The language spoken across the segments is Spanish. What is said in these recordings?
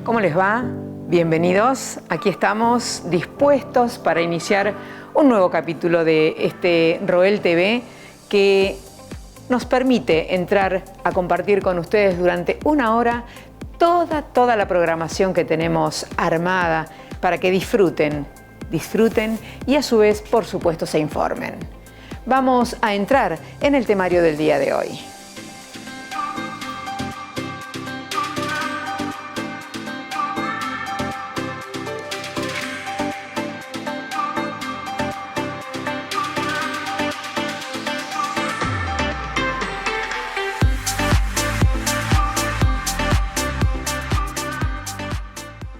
¿Cómo les va? Bienvenidos. Aquí estamos dispuestos para iniciar un nuevo capítulo de este Roel TV que nos permite entrar a compartir con ustedes durante una hora toda la programación que tenemos armada para que disfruten y a su vez, por supuesto, se informen. Vamos a entrar en el temario del día de hoy.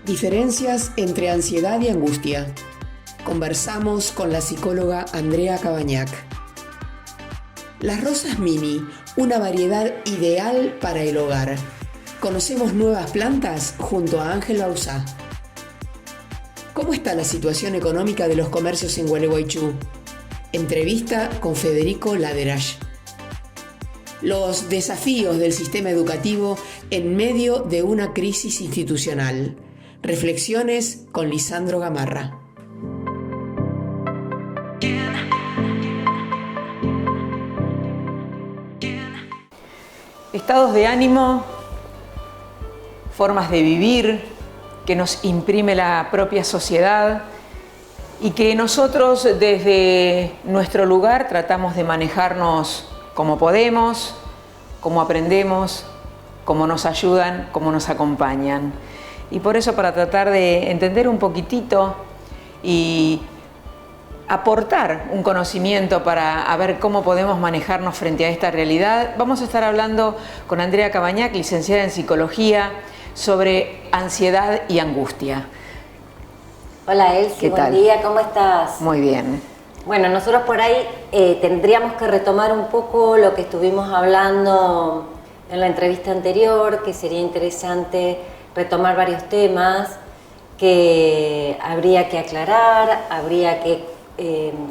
Diferencias entre ansiedad y angustia. Conversamos con la psicóloga Andrea Cabañac. Las rosas mini, una variedad ideal para el hogar. Conocemos nuevas plantas junto a Ángel Bauzá. ¿Cómo está la situación económica de los comercios en Gualeguaychú? Entrevista con Federico Laderach. Los desafíos del sistema educativo en medio de una crisis institucional. Reflexiones con Lisandro Gamarra. Estados de ánimo, formas de vivir que nos imprime la propia sociedad y que nosotros desde nuestro lugar tratamos de manejarnos como podemos, como aprendemos, como nos ayudan, como nos acompañan. Y por eso, para tratar de entender un poquitito y aportar un conocimiento para ver cómo podemos manejarnos frente a esta realidad, vamos a estar hablando con Andrea Cabañac, licenciada en Psicología, sobre ansiedad y angustia. Hola Elsie, buen día, ¿cómo estás? Muy bien. Bueno, nosotros por ahí tendríamos que retomar un poco lo que estuvimos hablando en la entrevista anterior, que sería interesante retomar varios temas que habría que aclarar, habría que,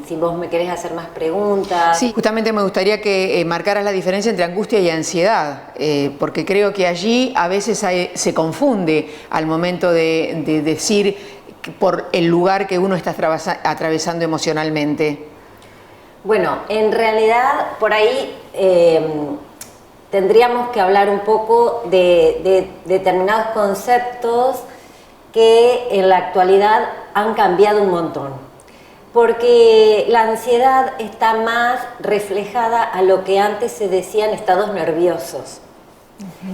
si vos me querés hacer más preguntas. Sí, justamente me gustaría que marcaras la diferencia entre angustia y ansiedad, porque creo que allí a veces se confunde al momento de decir por el lugar que uno está atravesando emocionalmente. Bueno, en realidad por ahí tendríamos que hablar un poco de determinados conceptos que en la actualidad han cambiado un montón. Porque la ansiedad está más reflejada a lo que antes se decían estados nerviosos.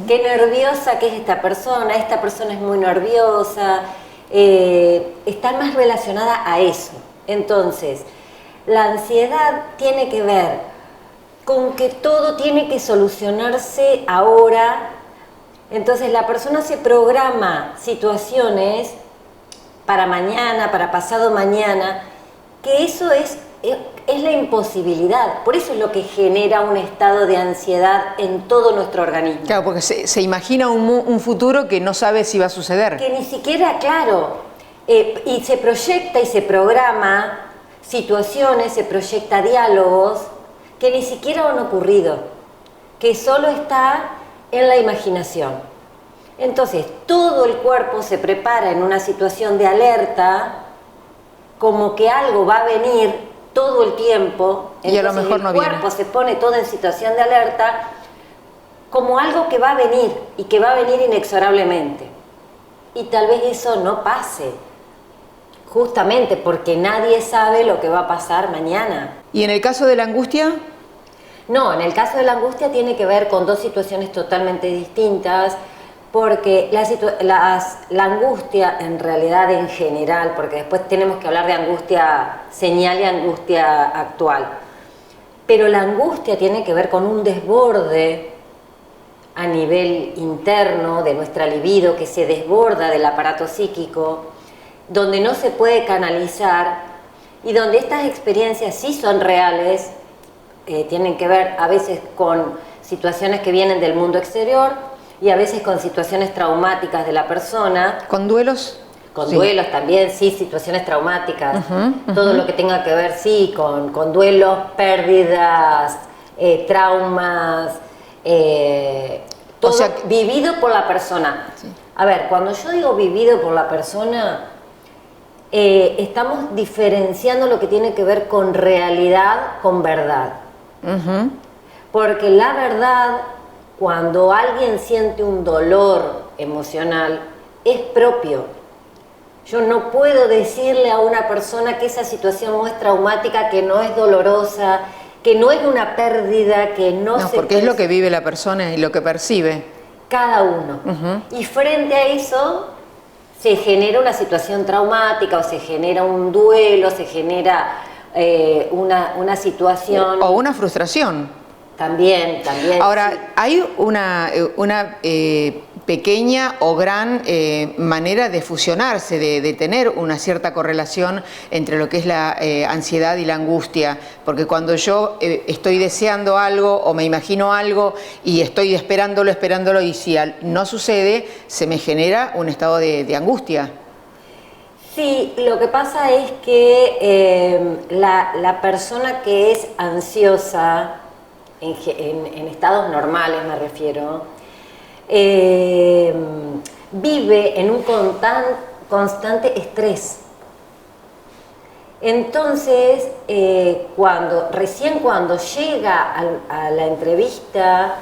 Qué nerviosa que es esta persona es muy nerviosa, está más relacionada a eso. Entonces, la ansiedad tiene que ver con que todo tiene que solucionarse ahora. Entonces la persona se programa situaciones para mañana, para pasado mañana, que eso es la imposibilidad. Por eso es lo que genera un estado de ansiedad en todo nuestro organismo. Claro, porque se imagina un futuro que no sabe si va a suceder. Que ni siquiera, claro, y se proyecta y se programa situaciones, se proyecta diálogos que ni siquiera han ocurrido, que solo está en la imaginación. Entonces, todo el cuerpo se prepara en una situación de alerta, como que algo va a venir todo el tiempo. Entonces, y a lo mejor no viene. El cuerpo se pone todo en situación de alerta, como algo que va a venir, y que va a venir inexorablemente. Y tal vez eso no pase, justamente porque nadie sabe lo que va a pasar mañana. ¿Y en el caso de la angustia? No, en el caso de la angustia tiene que ver con dos situaciones totalmente distintas, porque la angustia en realidad en general, porque después tenemos que hablar de angustia señal y angustia actual, pero la angustia tiene que ver con un desborde a nivel interno de nuestra libido que se desborda del aparato psíquico, donde no se puede canalizar y donde estas experiencias sí son reales, tienen que ver a veces con situaciones que vienen del mundo exterior y a veces con situaciones traumáticas de la persona. ¿Con duelos? Con duelos también, sí, situaciones traumáticas. Todo lo que tenga que ver, sí, con duelos, pérdidas, traumas, todo vivido por la persona. Sí. A ver, cuando yo digo vivido por la persona, estamos diferenciando lo que tiene que ver con realidad, con verdad. Porque la verdad, cuando alguien siente un dolor emocional, es propio. Yo no puedo decirle a una persona que esa situación no es traumática, que no es dolorosa, que no es una pérdida, que no se... porque es lo que vive la persona y lo que percibe. Cada uno. Y frente a eso se genera una situación traumática, o se genera un duelo, se genera una situación... O una frustración. También. Ahora, sí. hay una pequeña o gran manera de fusionarse, de tener una cierta correlación entre lo que es la ansiedad y la angustia, porque cuando yo estoy deseando algo o me imagino algo y estoy esperándolo y si no sucede, se me genera un estado de angustia. Sí, lo que pasa es que la persona que es ansiosa, en estados normales me refiero, vive en un constante estrés. Entonces, cuando llega a la entrevista,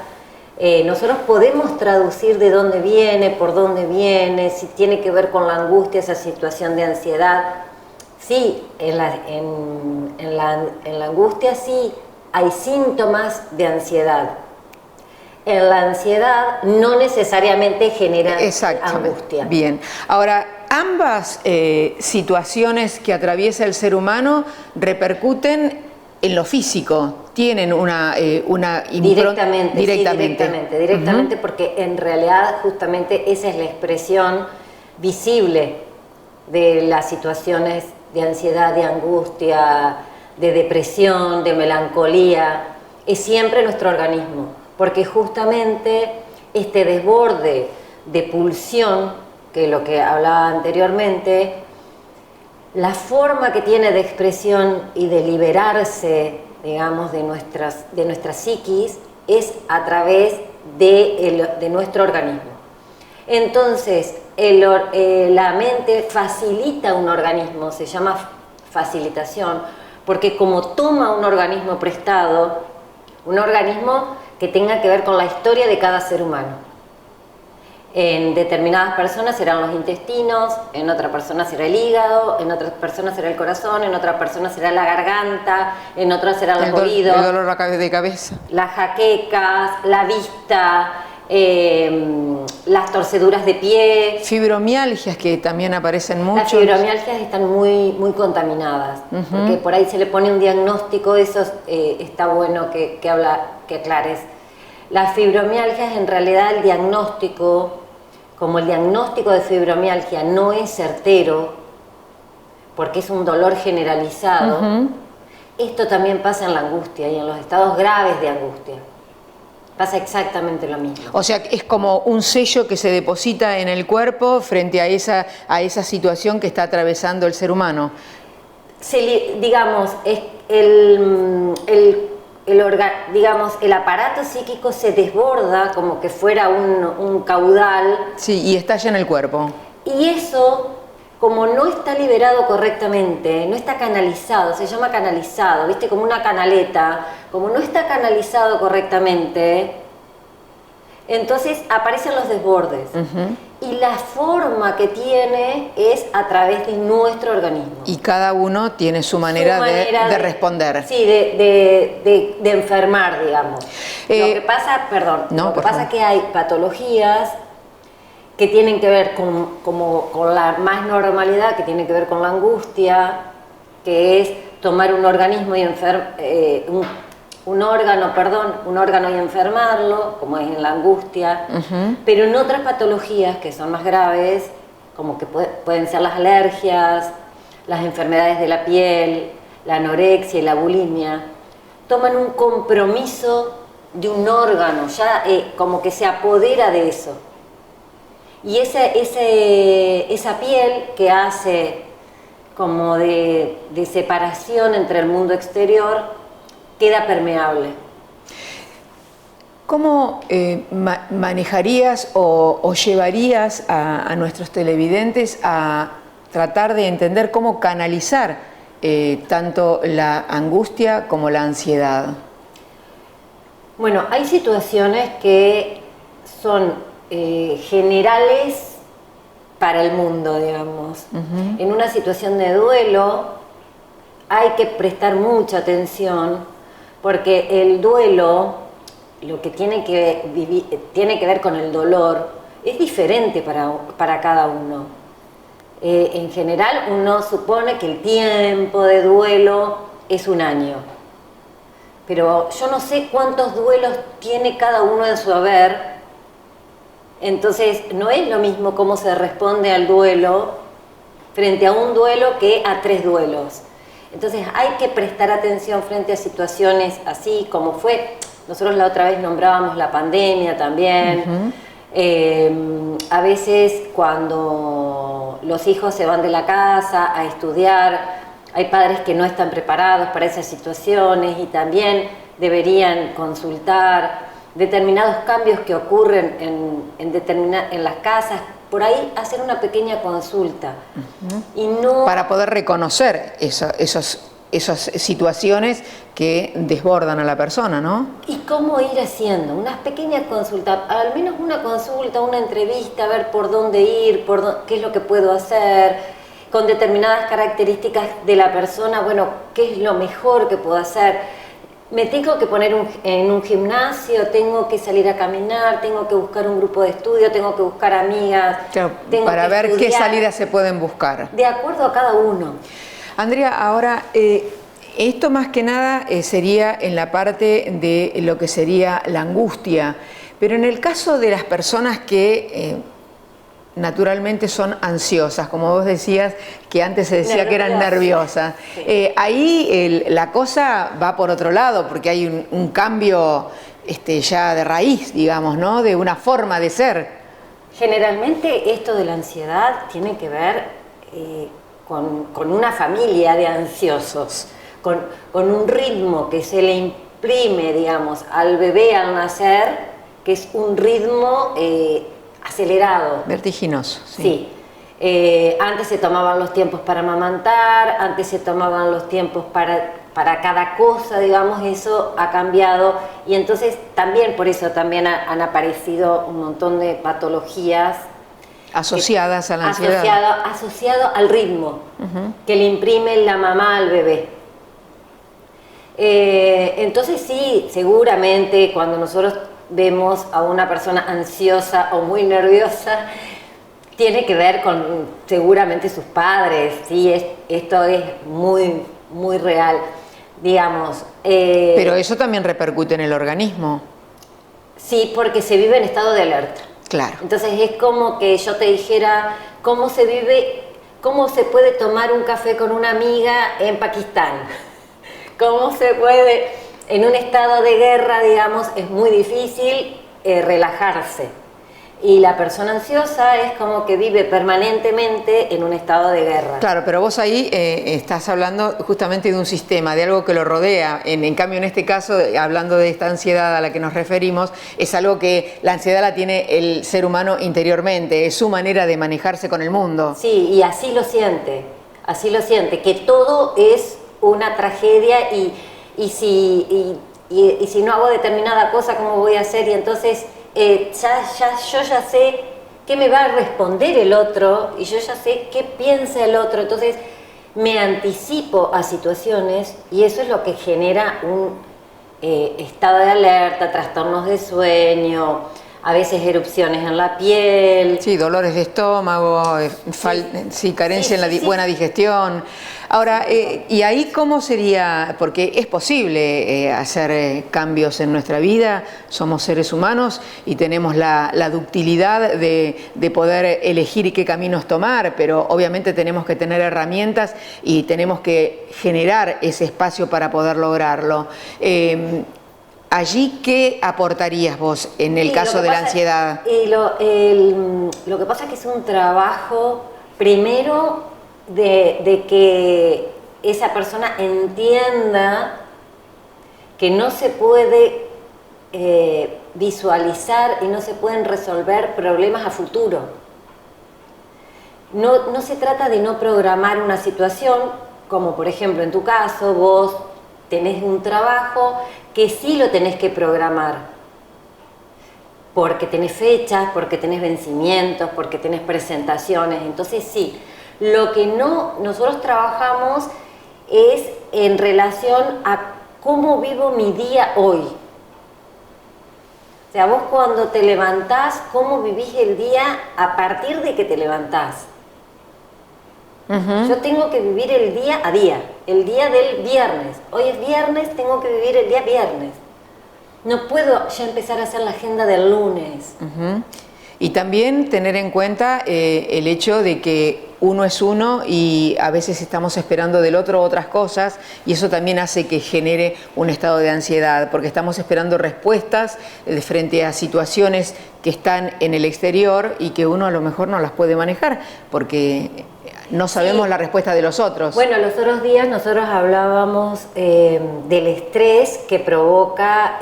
nosotros podemos traducir de dónde viene, por dónde viene, si tiene que ver con la angustia, esa situación de ansiedad. Sí, en la angustia sí hay síntomas de ansiedad. En la ansiedad no necesariamente genera angustia. Bien. Ahora, ambas situaciones que atraviesa el ser humano repercuten en lo físico, tienen una directamente, porque en realidad justamente esa es la expresión visible de las situaciones de ansiedad, de angustia, de depresión, de melancolía, es siempre nuestro organismo, porque justamente este desborde de pulsión, que es lo que hablaba anteriormente, la forma que tiene de expresión y de liberarse, digamos, de nuestra psiquis, es a través de nuestro organismo. Entonces, la mente facilita un organismo, se llama facilitación, porque como toma un organismo prestado, un organismo que tenga que ver con la historia de cada ser humano. En determinadas personas serán los intestinos, en otra persona será el hígado, en otras personas será el corazón, en otra persona será la garganta, en otras serán los oídos, el dolor de cabeza, las jaquecas, la vista, las torceduras de pie. Fibromialgias que también aparecen mucho. Las fibromialgias están muy contaminadas, porque por ahí se le pone un diagnóstico, eso está bueno que aclares. Las fibromialgias, en realidad el diagnóstico, como el diagnóstico de fibromialgia no es certero, porque es un dolor generalizado, esto también pasa en la angustia y en los estados graves de angustia. Pasa exactamente lo mismo. O sea, es como un sello que se deposita en el cuerpo frente a esa situación que está atravesando el ser humano. Digamos, es el aparato psíquico se desborda como que fuera un caudal. Sí, y estalla en el cuerpo. Y eso, como no está liberado correctamente, no está canalizado, se llama canalizado, ¿viste? Como una canaleta, como no está canalizado correctamente, entonces aparecen los desbordes. Y la forma que tiene es a través de nuestro organismo. Y cada uno tiene su manera de responder. Sí, de enfermar, digamos. Lo que pasa, lo que pasa es que hay patologías que tienen que ver con la más normalidad, que tienen que ver con la angustia, que es tomar un organismo y un órgano y enfermarlo, como es en la angustia, pero en otras patologías que son más graves, como que pueden ser las alergias, las enfermedades de la piel, la anorexia y la bulimia, toman un compromiso de un órgano, ya como que se apodera de eso. Y esa piel que hace como de separación entre el mundo exterior queda permeable. ¿cómo manejarías o llevarías a nuestros televidentes a tratar de entender cómo canalizar tanto la angustia como la ansiedad? Bueno, hay situaciones que son generales para el mundo, digamos. En una situación de duelo hay que prestar mucha atención porque el duelo, lo que tiene que ver con el dolor, es diferente para cada uno. En general uno supone que el tiempo de duelo es 1 año, pero yo no sé cuántos duelos tiene cada uno en su haber. Entonces no es lo mismo cómo se responde al duelo frente a un duelo que a 3 duelos. Entonces hay que prestar atención frente a situaciones así como fue. Nosotros la otra vez nombrábamos la pandemia también. A veces cuando los hijos se van de la casa a estudiar, hay padres que no están preparados para esas situaciones y también deberían consultar determinados cambios que ocurren en las casas. Por ahí hacer una pequeña consulta. Y no... Para poder reconocer esas situaciones que desbordan a la persona, ¿no? ¿Y cómo ir haciendo? Unas pequeñas consultas, al menos una consulta, una entrevista, a ver por dónde ir, qué es lo que puedo hacer, con determinadas características de la persona, bueno, qué es lo mejor que puedo hacer. Me tengo que poner en un gimnasio, tengo que salir a caminar, tengo que buscar un grupo de estudio, tengo que buscar amigas. Claro, tengo para que ver estudiar, qué salidas se pueden buscar. De acuerdo a cada uno. Andrea, ahora, esto más que nada sería en la parte de lo que sería la angustia, pero en el caso de las personas que naturalmente son ansiosas, como vos decías, que antes se decía que eran nerviosas, sí. Ahí la cosa va por otro lado, porque hay un cambio ya de raíz, digamos, ¿no? De una forma de ser. Generalmente esto de la ansiedad tiene que ver con una familia de ansiosos, con un ritmo que se le imprime, digamos, al bebé al nacer, que es un ritmo acelerado. Vertiginoso. Sí. Antes se tomaban los tiempos para amamantar, antes se tomaban los tiempos para cada cosa, digamos, eso ha cambiado y entonces también por eso también han aparecido un montón de patologías asociadas a la ansiedad. Asociado al ritmo que le imprime la mamá al bebé. Entonces sí, seguramente cuando nosotros vemos a una persona ansiosa o muy nerviosa, tiene que ver con seguramente sus padres, ¿sí? Esto es muy, muy real, digamos. Pero eso también repercute en el organismo. Sí, porque se vive en estado de alerta. Claro. Entonces es como que yo te dijera cómo se puede tomar un café con una amiga en Pakistán. Cómo se puede, en un estado de guerra, digamos, es muy difícil relajarse. Y la persona ansiosa es como que vive permanentemente en un estado de guerra. Claro, pero vos ahí estás hablando justamente de un sistema, de algo que lo rodea. En cambio, en este caso, hablando de esta ansiedad a la que nos referimos, es algo que la ansiedad la tiene el ser humano interiormente, es su manera de manejarse con el mundo. Sí, y así lo siente, que todo es una tragedia y si no hago determinada cosa, ¿cómo voy a hacer? Y entonces yo ya sé qué me va a responder el otro y yo ya sé qué piensa el otro. Entonces me anticipo a situaciones y eso es lo que genera un estado de alerta, trastornos de sueño, a veces erupciones en la piel. Sí, dolores de estómago, carencia en la buena digestión. Ahora, ¿y ahí cómo sería? Porque es posible hacer cambios en nuestra vida, somos seres humanos y tenemos la ductilidad de poder elegir qué caminos tomar, pero obviamente tenemos que tener herramientas y tenemos que generar ese espacio para poder lograrlo. Allí, ¿qué aportarías vos en el caso de la ansiedad? Lo que pasa es que es un trabajo, primero, de que esa persona entienda que no se puede visualizar y no se pueden resolver problemas a futuro. No se trata de no programar una situación, como por ejemplo en tu caso, vos tenés un trabajo que sí lo tenés que programar. Porque tenés fechas, porque tenés vencimientos, porque tenés presentaciones. Entonces sí, lo que nosotros trabajamos es en relación a cómo vivo mi día hoy. O sea, vos cuando te levantás, ¿cómo vivís el día a partir de que te levantás? Yo tengo que vivir el día a día, el día del viernes. Hoy es viernes, tengo que vivir el día viernes. No puedo ya empezar a hacer la agenda del lunes. Y también tener en cuenta el hecho de que uno es uno y a veces estamos esperando del otro otras cosas, y eso también hace que genere un estado de ansiedad, porque estamos esperando respuestas frente a situaciones que están en el exterior y que uno a lo mejor no las puede manejar, porque no sabemos la respuesta de los otros. Bueno, los otros días nosotros hablábamos del estrés que provoca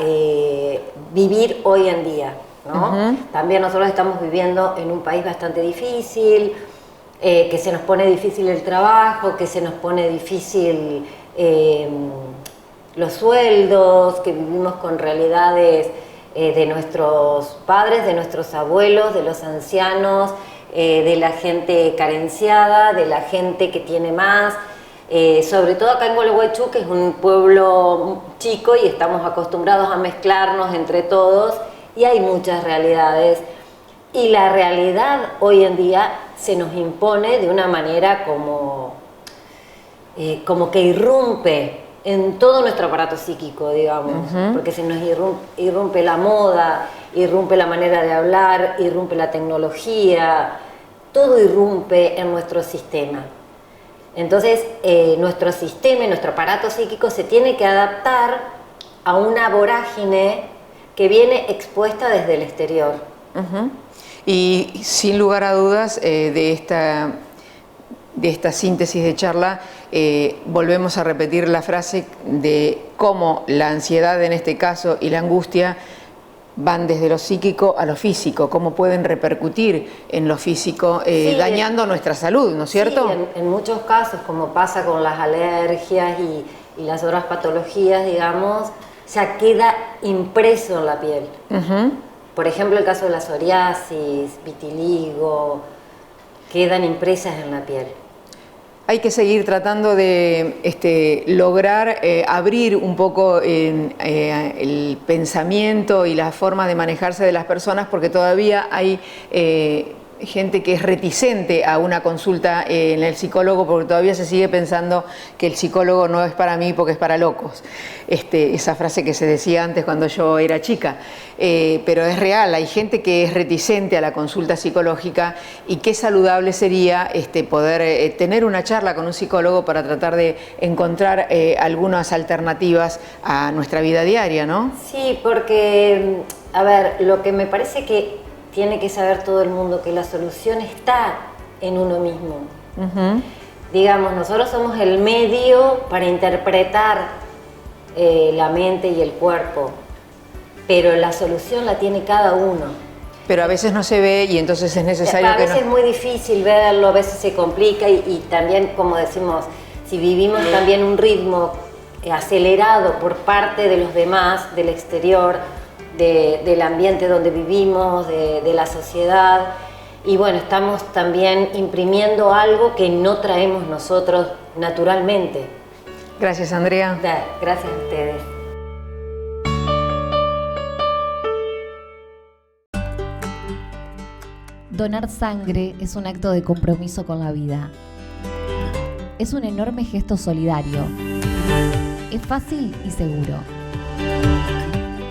vivir hoy en día, ¿no? También nosotros estamos viviendo en un país bastante difícil, que se nos pone difícil el trabajo, que se nos pone difícil los sueldos, que vivimos con realidades de nuestros padres, de nuestros abuelos, de los ancianos, de la gente carenciada, de la gente que tiene más, sobre todo acá en Gualeguaychú, que es un pueblo chico y estamos acostumbrados a mezclarnos entre todos, y hay muchas realidades, y la realidad hoy en día se nos impone de una manera como que irrumpe en todo nuestro aparato psíquico, digamos, porque se nos irrumpe la moda, irrumpe la manera de hablar, irrumpe la tecnología, todo irrumpe en nuestro sistema. Entonces, nuestro sistema y nuestro aparato psíquico se tiene que adaptar a una vorágine que viene expuesta desde el exterior. Y sin lugar a dudas, de esta síntesis de charla, volvemos a repetir la frase de cómo la ansiedad en este caso y la angustia van desde lo psíquico a lo físico, cómo pueden repercutir en lo físico, dañando nuestra salud, ¿no es cierto? Sí, en muchos casos, como pasa con las alergias y las otras patologías, digamos, ya queda impreso en la piel. Por ejemplo, el caso de la psoriasis, vitiligo, quedan impresas en la piel. Hay que seguir tratando de lograr abrir un poco el pensamiento y la forma de manejarse de las personas, porque todavía hay gente que es reticente a una consulta en el psicólogo, porque todavía se sigue pensando que el psicólogo no es para mí porque es para locos. Esa frase que se decía antes cuando yo era chica. Pero es real, hay gente que es reticente a la consulta psicológica, y qué saludable sería poder tener una charla con un psicólogo para tratar de encontrar algunas alternativas a nuestra vida diaria, ¿no? Sí, porque, a ver, lo que me parece que tiene que saber todo el mundo, que la solución está en uno mismo. Digamos, nosotros somos el medio para interpretar la mente y el cuerpo, pero la solución la tiene cada uno. Pero a veces no se ve, y entonces es necesario que... A veces es muy difícil verlo, a veces se complica, y también, como decimos, si vivimos también un ritmo acelerado por parte de los demás, del exterior, del ambiente donde vivimos, de la sociedad, y bueno, estamos también imprimiendo algo que no traemos nosotros naturalmente. Gracias, Andrea. Gracias a ustedes. Donar sangre es un acto de compromiso con la vida. Es un enorme gesto solidario. Es fácil y seguro.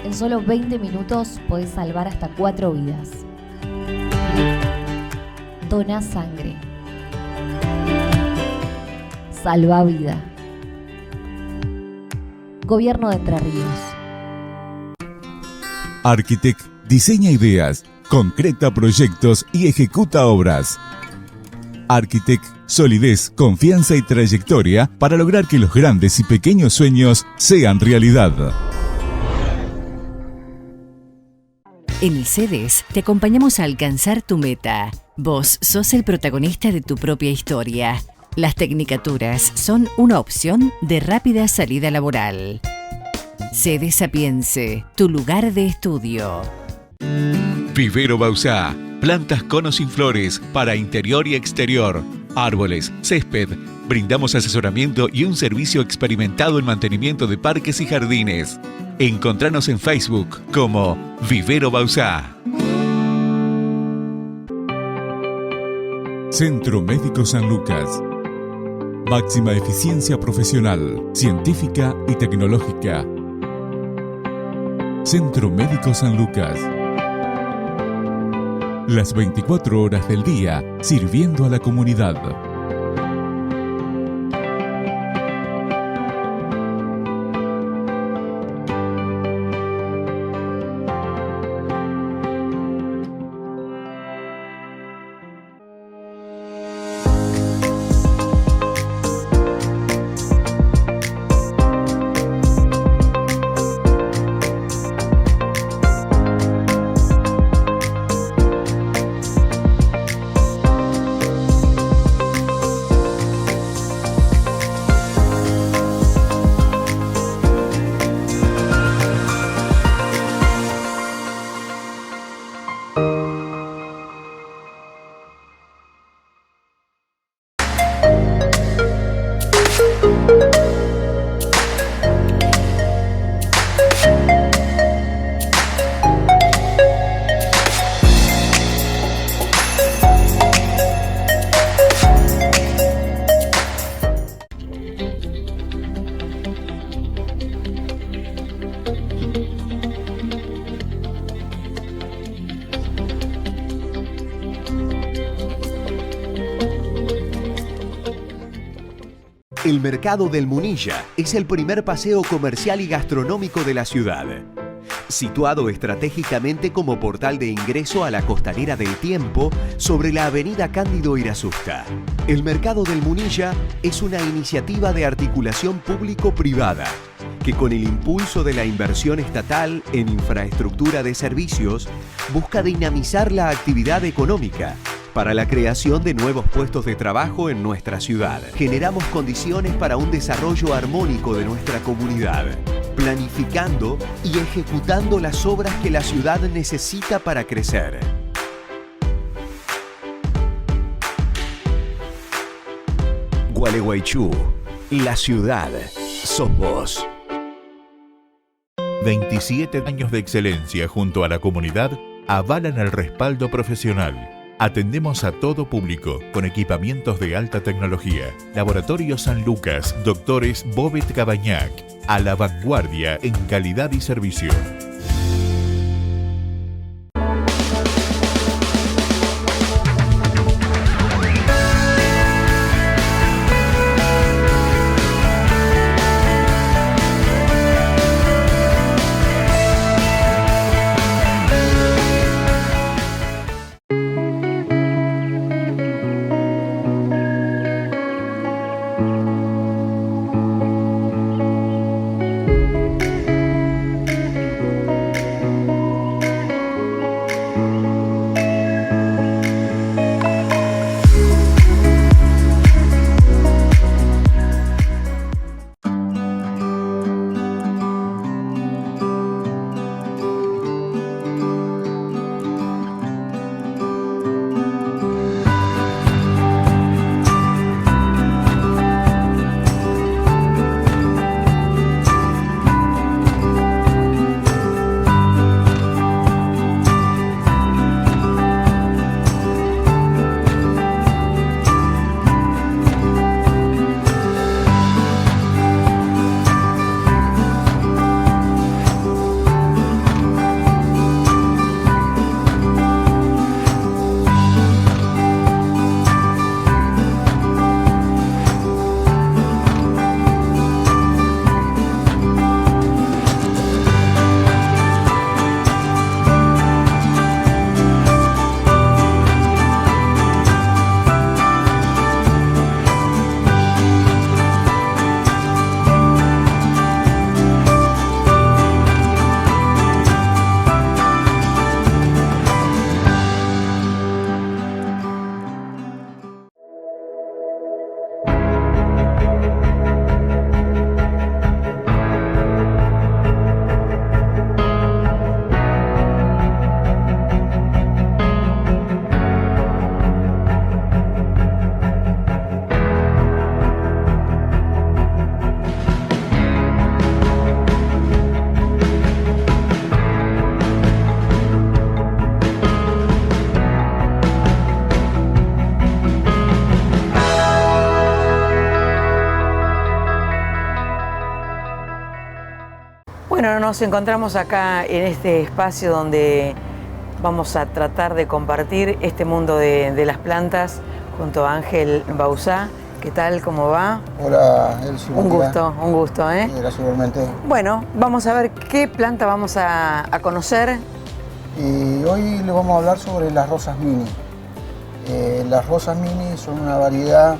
En solo 20 minutos podés salvar hasta 4 vidas. Dona sangre. Salva vida. Gobierno de Entre Ríos. Arquitect diseña ideas, concreta proyectos y ejecuta obras. Arquitect, solidez, confianza y trayectoria para lograr que los grandes y pequeños sueños sean realidad. En el CEDES te acompañamos a alcanzar tu meta. Vos sos el protagonista de tu propia historia. Las tecnicaturas son una opción de rápida salida laboral. CEDES Sapiense, tu lugar de estudio. Vivero Bausá. Plantas conos sin flores para interior y exterior. Árboles, césped. Brindamos asesoramiento y un servicio experimentado en mantenimiento de parques y jardines. Encontranos en Facebook como Vivero Bausá. Centro Médico San Lucas. Máxima eficiencia profesional, científica y tecnológica. Centro Médico San Lucas. Las 24 horas del día sirviendo a la comunidad. El Mercado del Munilla es el primer paseo comercial y gastronómico de la ciudad. Situado estratégicamente como portal de ingreso a la Costanera del Tiempo sobre la avenida Cándido Irazusta. El Mercado del Munilla es una iniciativa de articulación público-privada que con el impulso de la inversión estatal en infraestructura de servicios busca dinamizar la actividad económica para la creación de nuevos puestos de trabajo en nuestra ciudad. Generamos condiciones para un desarrollo armónico de nuestra comunidad, planificando y ejecutando las obras que la ciudad necesita para crecer. Gualeguaychú, la ciudad, sos vos. 27 años de excelencia junto a la comunidad avalan el respaldo profesional. Atendemos a todo público con equipamientos de alta tecnología. Laboratorio San Lucas, doctores Bobet Cabañac, a la vanguardia en calidad y servicio. Bueno, nos encontramos acá en este espacio donde vamos a tratar de compartir este mundo de las plantas junto a Ángel Bauzá. ¿Qué tal? ¿Cómo va? Hola, Elsie. Un gusto, ¿eh? Sí, gracias igualmente. Bueno, vamos a ver qué planta vamos a conocer. Y hoy les vamos a hablar sobre las rosas mini. Las rosas mini son una variedad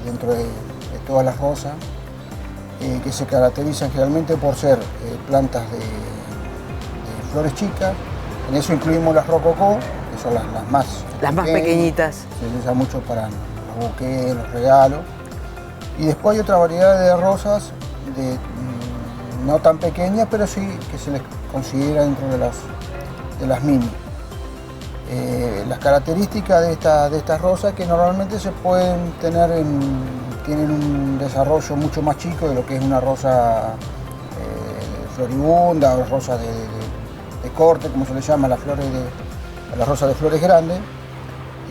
dentro de todas las rosas que se caracterizan generalmente por ser plantas de flores chicas. En eso incluimos las rococó, que son las más pequeñitas. Se usa mucho para los buqués, los regalos. Y después hay otra variedad de rosas no tan pequeñas, pero sí que se les considera dentro de las mini. Las características de estas rosas que normalmente se pueden tener tienen un desarrollo mucho más chico de lo que es una rosa floribunda o rosa de corte, como se le llama, las rosas de flores grandes,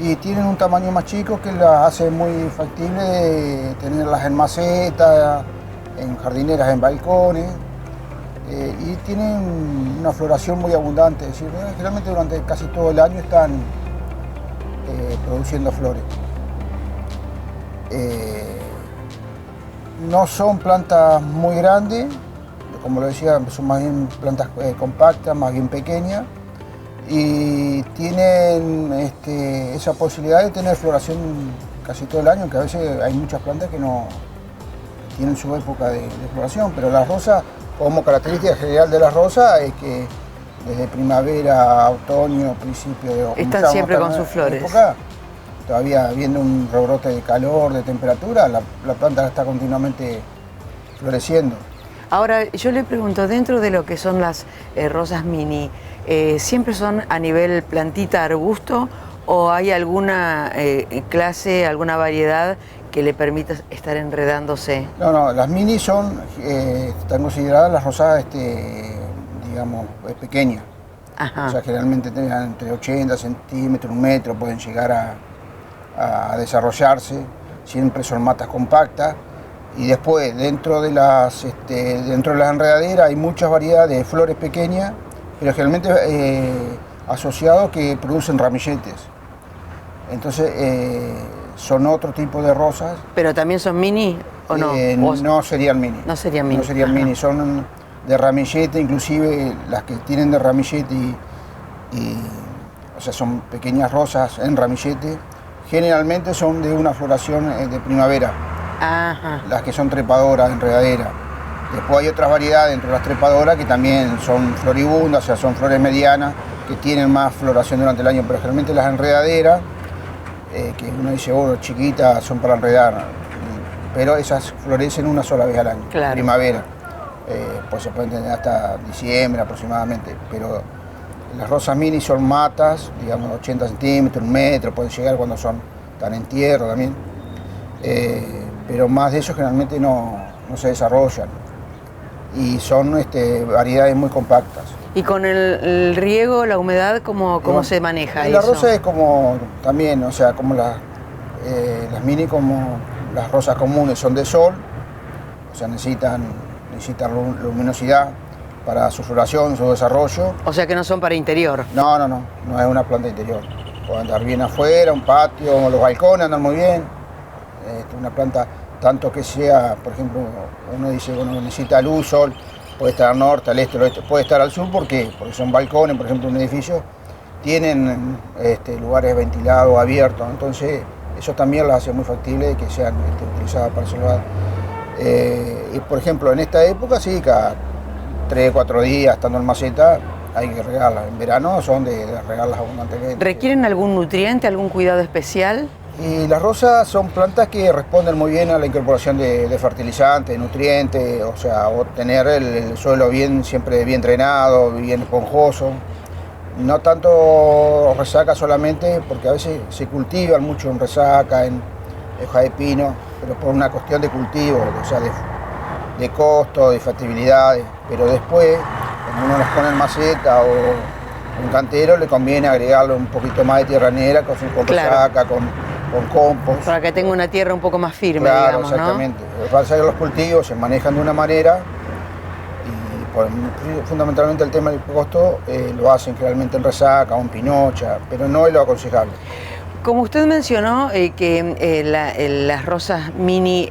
y tienen un tamaño más chico que las hace muy factible de tenerlas en macetas, en jardineras, en balcones, y tienen una floración muy abundante, es decir, generalmente durante casi todo el año están produciendo flores. No son plantas muy grandes, como lo decía, son más bien plantas compactas, más bien pequeñas, y tienen esa posibilidad de tener floración casi todo el año, que a veces hay muchas plantas que no tienen su época de floración, pero las rosas, como característica general de las rosas, es que desde primavera, otoño, principio de... Están siempre con sus flores. Época, todavía viendo un rebrote de calor, de temperatura, la planta está continuamente floreciendo. Ahora, yo le pregunto, dentro de lo que son las rosas mini, ¿siempre son a nivel plantita, arbusto, o hay alguna clase, alguna variedad que le permita estar enredándose? No, las mini están consideradas las rosas, digamos, pequeñas. Ajá. O sea, generalmente tienen entre 80 centímetros, 1 metro, pueden llegar a desarrollarse, siempre son matas compactas, y después dentro de las enredaderas hay muchas variedades de flores pequeñas, pero generalmente asociados que producen ramilletes. Entonces son otro tipo de rosas. ¿Pero también son mini o no? No serían mini. No serían mini. No serían mini, son de ramillete, inclusive las que tienen de ramillete o sea, son pequeñas rosas en ramillete. Generalmente son de una floración de primavera. Ajá. Las que son trepadoras, enredaderas. Después hay otras variedades dentro de las trepadoras que también son floribundas, o sea, son flores medianas, que tienen más floración durante el año, pero generalmente las enredaderas, que uno dice, chiquitas, son para enredar, pero esas florecen una sola vez al año, claro. Primavera. Pues se pueden tener hasta diciembre aproximadamente, pero las rosas mini son matas, digamos 80 centímetros, 1 metro, pueden llegar cuando están en tierra también, pero más de eso generalmente no se desarrollan, y son variedades muy compactas. ¿Y con el riego, la humedad, cómo se maneja la eso? La rosa es como también, o sea, como las mini, como las rosas comunes, son de sol, o sea, necesitan luminosidad para su floración, su desarrollo. O sea que no son para interior. No es una planta interior. Puede andar bien afuera, un patio, los balcones andan muy bien. Una planta, tanto que sea, por ejemplo, uno dice, necesita luz, sol, puede estar al norte, al este, al oeste, puede estar al sur, ¿por qué? Porque son balcones, por ejemplo, un edificio, tienen lugares ventilados, abiertos, entonces eso también las hace muy factible de que sean utilizadas para ese lugar. Y por ejemplo, en esta época sí, cada 3 o 4 días estando en maceta hay que regarlas. En verano son de regarlas abundantemente. ¿Requieren algún nutriente, algún cuidado especial? Y las rosas son plantas que responden muy bien a la incorporación de fertilizantes, de nutrientes, o sea, tener el suelo siempre bien drenado, bien esponjoso. No tanto resaca solamente, porque a veces se cultivan mucho en resaca, en hoja de pino, pero por una cuestión de cultivo, o sea, de costo, de factibilidad, pero después, cuando uno las pone en maceta o un cantero, le conviene agregarle un poquito más de tierra negra, con resaca, con compost. Para que tenga una tierra un poco más firme, claro, digamos, exactamente. ¿No? Lo que pasa es que los cultivos se manejan de una manera, fundamentalmente el tema del costo, lo hacen generalmente en resaca o en pinocha, pero no es lo aconsejable. Como usted mencionó que las rosas mini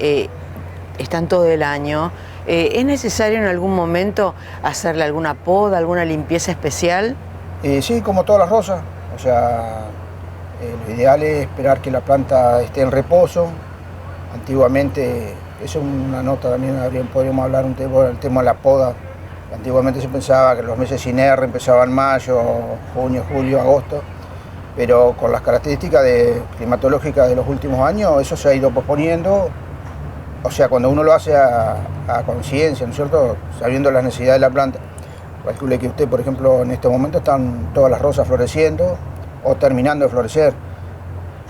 están todo el año, ¿es necesario en algún momento hacerle alguna poda, alguna limpieza especial? Sí, como todas las rosas, o sea, lo ideal es esperar que la planta esté en reposo. Antiguamente, eso es una nota también, podríamos hablar el tema de la poda. Antiguamente se pensaba que los meses sin R empezaban en mayo, junio, julio, agosto, pero con las características climatológicas de los últimos años, eso se ha ido posponiendo. O sea, cuando uno lo hace a conciencia, ¿no es cierto?, sabiendo las necesidades de la planta. Calcule que usted, por ejemplo, en este momento están todas las rosas floreciendo o terminando de florecer.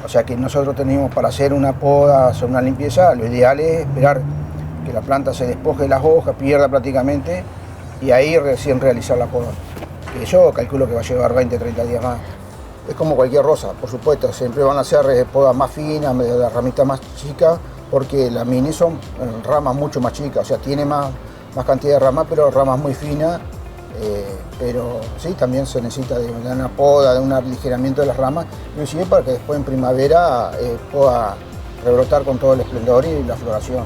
O sea que nosotros tenemos para hacer una poda, hacer una limpieza, lo ideal es esperar que la planta se despoje de las hojas, pierda prácticamente, y ahí recién realizar la poda. Que yo calculo que va a llevar 20, 30 días más. Es como cualquier rosa, por supuesto, siempre van a ser podas más finas, de ramitas más chicas, porque las mini son ramas mucho más chicas, o sea, tiene más cantidad de ramas, pero ramas muy finas. Pero sí, también se necesita de una poda, de un aligeramiento de las ramas, inclusive para que después en primavera pueda rebrotar con todo el esplendor y la floración.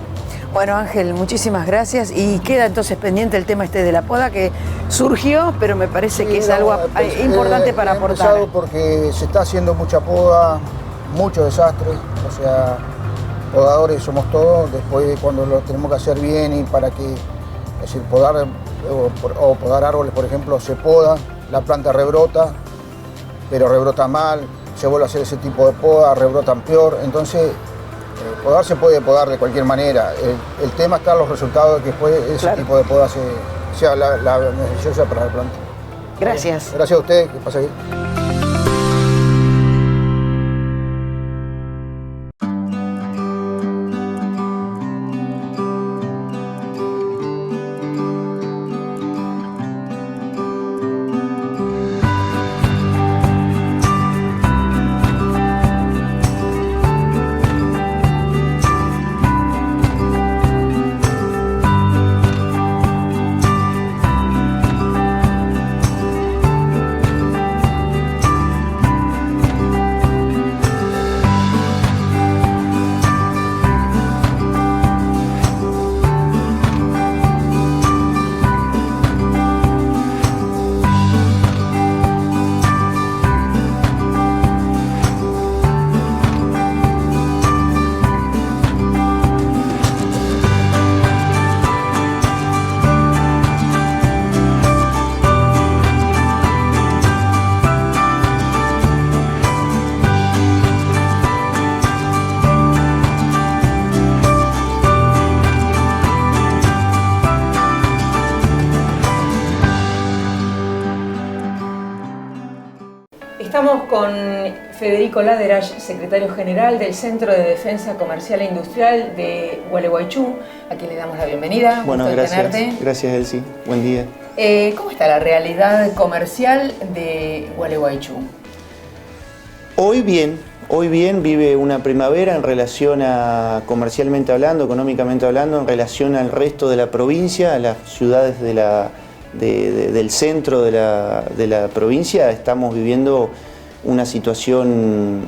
Bueno, Ángel, muchísimas gracias, y queda entonces pendiente el tema de la poda que surgió, pero me parece que es algo importante para aportar. Empezado porque se está haciendo mucha poda, mucho desastre, o sea, podadores somos todos, después cuando lo tenemos que hacer bien y para que, es decir, podar árboles, por ejemplo, se poda, la planta rebrota, pero rebrota mal, se vuelve a hacer ese tipo de poda, rebrotan peor, entonces podar se puede podar de cualquier manera, el tema está en los resultados de que después ese tipo de poda sea la beneficiosa para la planta. Gracias. Gracias a usted, que pase bien. Estamos con Federico Laderach, secretario general del Centro de Defensa Comercial e Industrial de Gualeguaychú, a quien le damos la bienvenida. Bueno, gusto gracias. Tenerte. Gracias, Elsie. Buen día. ¿Cómo está la realidad comercial de Gualeguaychú? Hoy bien vive una primavera en relación a, comercialmente hablando, económicamente hablando, en relación al resto de la provincia, a las ciudades del centro de la provincia. Estamos viviendo una situación,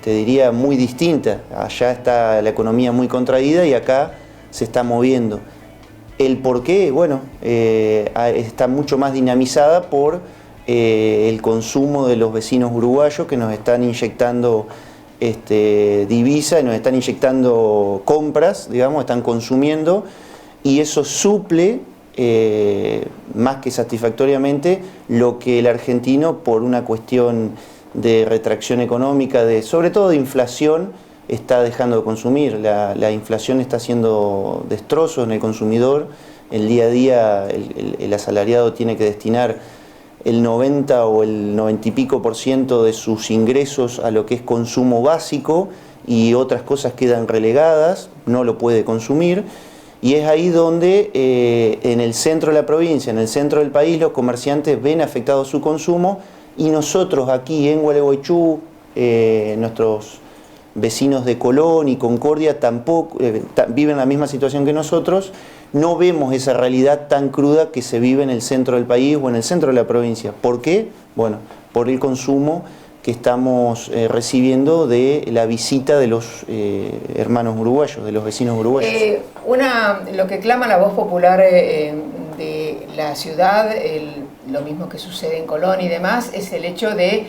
te diría, muy distinta. Allá está la economía muy contraída y acá se está moviendo. El porqué, bueno, está mucho más dinamizada por el consumo de los vecinos uruguayos que nos están inyectando divisa y nos están inyectando compras, digamos, están consumiendo, y eso suple más que satisfactoriamente lo que el argentino, por una cuestión de retracción económica, sobre todo de inflación, está dejando de consumir. La inflación está haciendo destrozos en el consumidor. El día a día el asalariado tiene que destinar el 90 o el 90 y pico % de sus ingresos a lo que es consumo básico, y otras cosas quedan relegadas, no lo puede consumir. Y es ahí donde en el centro de la provincia, en el centro del país, los comerciantes ven afectado su consumo, y nosotros aquí en Gualeguaychú, nuestros vecinos de Colón y Concordia tampoco viven la misma situación que nosotros, no vemos esa realidad tan cruda que se vive en el centro del país o en el centro de la provincia. ¿Por qué? Bueno, por el consumo que estamos recibiendo de la visita de los hermanos uruguayos, de los vecinos uruguayos. Lo que clama la voz popular de la ciudad, lo mismo que sucede en Colón y demás, es el hecho de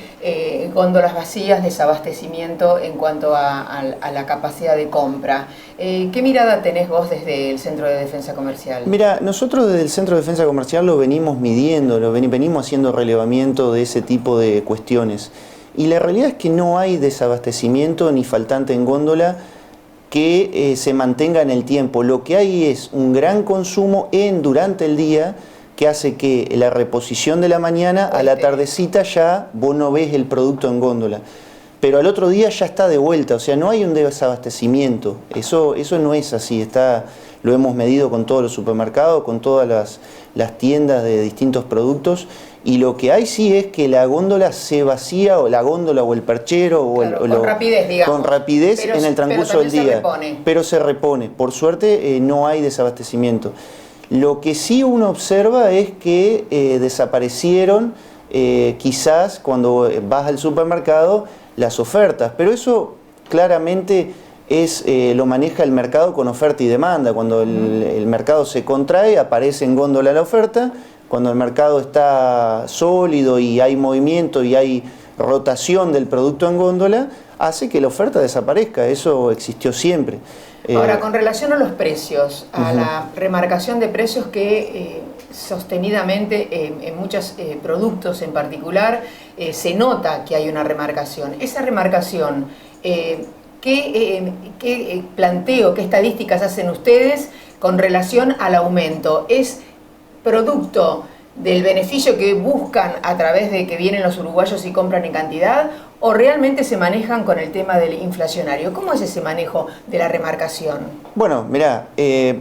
góndolas vacías, desabastecimiento en cuanto a la capacidad de compra. ¿Qué mirada tenés vos desde el Centro de Defensa Comercial? Mira, nosotros desde el Centro de Defensa Comercial lo venimos midiendo, venimos haciendo relevamiento de ese tipo de cuestiones. Y la realidad es que no hay desabastecimiento ni faltante en góndola que se mantenga en el tiempo. Lo que hay es un gran consumo durante el día que hace que la reposición de la mañana a la tardecita ya vos no ves el producto en góndola. Pero al otro día ya está de vuelta, o sea, no hay un desabastecimiento. Eso no es así, lo hemos medido con todos los supermercados, con todas las tiendas de distintos productos, y lo que hay sí es que la góndola se vacía, o la góndola o el perchero, con rapidez, digamos. Con rapidez en el transcurso del día. Pero se repone. Por suerte no hay desabastecimiento. Lo que sí uno observa es que desaparecieron quizás cuando vas al supermercado las ofertas, pero eso claramente lo maneja el mercado con oferta y demanda. Cuando el mercado se contrae, aparece en góndola la oferta. Cuando el mercado está sólido y hay movimiento y hay rotación del producto en góndola, hace que la oferta desaparezca. Eso existió siempre. Ahora, con relación a los precios, a la remarcación de precios que sostenidamente en muchos productos en particular se nota que hay una remarcación. Esa remarcación, ¿qué planteo, qué estadísticas hacen ustedes con relación al aumento? ¿Es producto del beneficio que buscan a través de que vienen los uruguayos y compran en cantidad, o realmente se manejan con el tema del inflacionario? ¿Cómo es ese manejo de la remarcación? Bueno, mirá,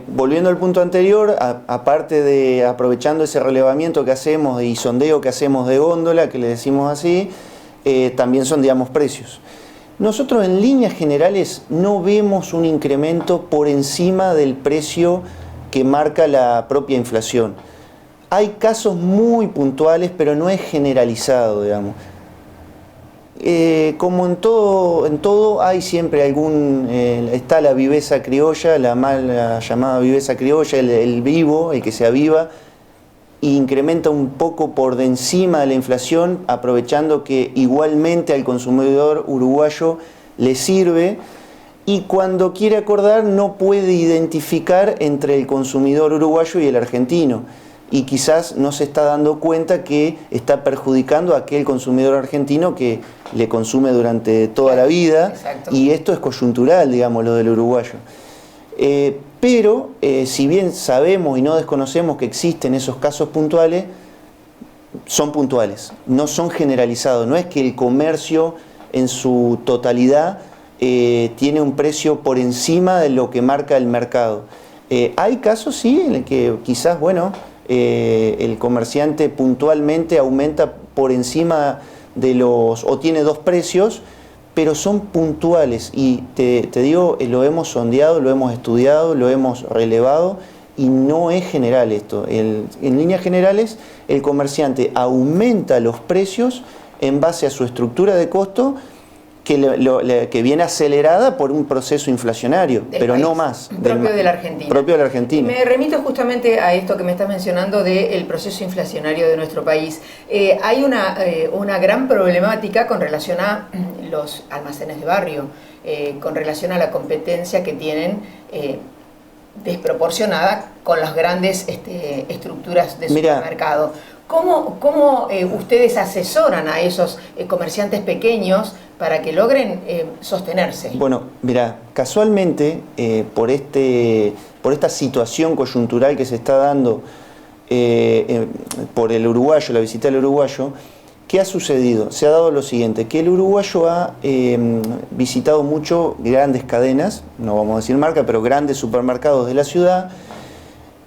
volviendo al punto anterior, aparte de aprovechando ese relevamiento que hacemos y sondeo que hacemos de góndola, que le decimos así, también sondeamos precios. Nosotros en líneas generales no vemos un incremento por encima del precio que marca la propia inflación. Hay casos muy puntuales, pero no es generalizado, digamos. Como en todo hay siempre está la viveza criolla, la mal llamada viveza criolla, el vivo, el que se aviva, e incrementa un poco por encima de la inflación, aprovechando que igualmente al consumidor uruguayo le sirve, y cuando quiere acordar no puede identificar entre el consumidor uruguayo y el argentino. Y quizás no se está dando cuenta que está perjudicando a aquel consumidor argentino que le consume durante toda la vida. Exacto. Y esto es coyuntural, digamos, lo del uruguayo. Pero si bien sabemos y no desconocemos que existen esos casos puntuales, son puntuales, no son generalizados. No es que el comercio en su totalidad tiene un precio por encima de lo que marca el mercado. Hay casos, sí, en el que quizás, bueno, el comerciante puntualmente aumenta por encima de o tiene dos precios, pero son puntuales, y te digo, lo hemos sondeado, lo hemos estudiado, lo hemos relevado, y no es general esto. En líneas generales, el comerciante aumenta los precios en base a su estructura de costo, que viene acelerada por un proceso inflacionario, pero no más. Propio de la Argentina. Propio de la Argentina. Me remito justamente a esto que me estás mencionando del proceso inflacionario de nuestro país. Hay una gran problemática con relación a los almacenes de barrio, con relación a la competencia que tienen desproporcionada con las grandes estructuras de supermercado. ¿Cómo ustedes asesoran a esos comerciantes pequeños para que logren sostenerse? Bueno, mira, casualmente por esta situación coyuntural que se está dando por el uruguayo, la visita del uruguayo, ¿qué ha sucedido? Se ha dado lo siguiente, que el uruguayo ha visitado mucho grandes cadenas, no vamos a decir marca, pero grandes supermercados de la ciudad.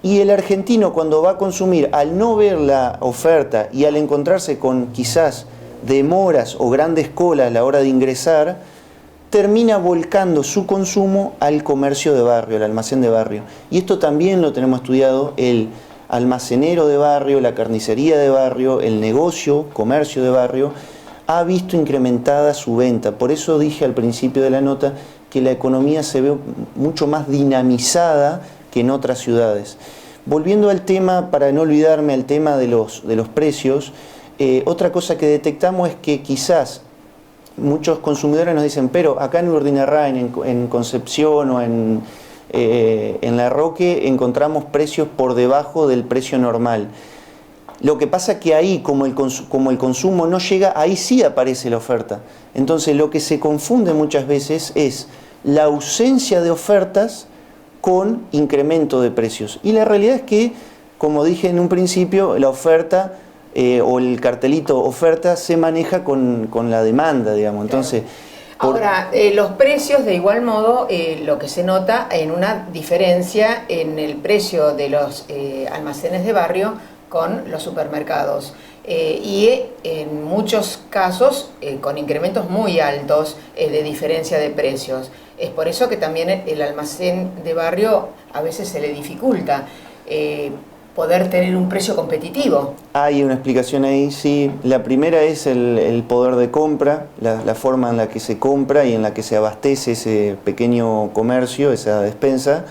Y el argentino, cuando va a consumir, al no ver la oferta y al encontrarse con quizás demoras o grandes colas a la hora de ingresar, termina volcando su consumo al comercio de barrio, al almacén de barrio. Y esto también lo tenemos estudiado, el almacenero de barrio, la carnicería de barrio, el negocio, comercio de barrio, ha visto incrementada su venta. Por eso dije al principio de la nota que la economía se ve mucho más dinamizada que en otras ciudades. Volviendo al tema, para no olvidarme, al tema de los precios, otra cosa que detectamos es que quizás muchos consumidores nos dicen, pero acá en Urdinarrain, en Concepción o en La Roque encontramos precios por debajo del precio normal. Lo que pasa que ahí, como el consumo no llega, ahí sí aparece la oferta. Entonces lo que se confunde muchas veces es la ausencia de ofertas con incremento de precios. Y la realidad es que, como dije en un principio, la oferta o el cartelito oferta se maneja con la demanda, digamos. Entonces, ahora, los precios, de igual modo, lo que se nota en una diferencia en el precio de los almacenes de barrio con los supermercados. Y en muchos casos con incrementos muy altos de diferencia de precios. Es por eso que también el almacén de barrio a veces se le dificulta poder tener un precio competitivo. Hay una explicación ahí, sí. La primera es el poder de compra, la forma en la que se compra y en la que se abastece ese pequeño comercio, esa despensa,